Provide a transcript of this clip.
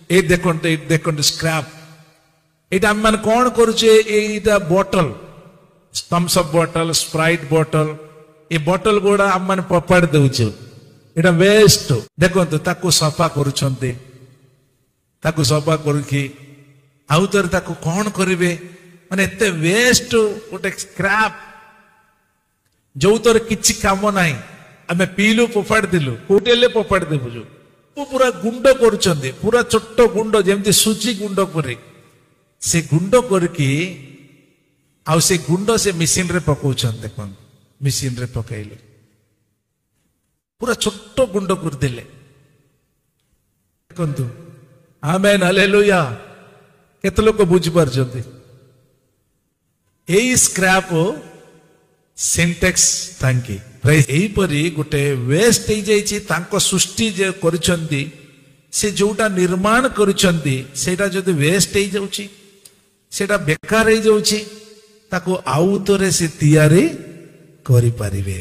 এই দেখুন স্ক্ରାପ୍ এটা আমি মানে কোন করছে এইটা bottle Thums Up bottle Sprite bottle ये बॉटल गुड़ा आम मैंने पपाड़ देउछु एटा वेस्ट देखंतु ताकू सफा करूछंती ताकू सफा करकी आउ तर ताकू कोन करिवे माने एते वेस्ट गोटे स्क्रैप जो तर किछि काम नाही आमे पीलु पपाड़ दिलु कोटेले पपाड़ देबुजु पूरा गुंड करूछंती पूरा छोटो गुंड जेमति सुजी गुंड करे से गुंड करकी आउ से गुंड से मशीन रे पकाउछन देखन मशीन रे पकाइले पूरा छोटो गुंड कर दिले देखंतु आमेन हालेलुया केते लोक बुझि पारछंती एई स्क्रैप सिंटेक्स तांकी एई परी गोटे वेस्ट हो जाइछि तांको सृष्टि जे करिसंती से जोटा निर्माण करिसंती सेटा जदि वेस्ट हो जाउछि सेटा बेकार हो जाउछि ताको आउ तरे से तैयारी करि परिबे।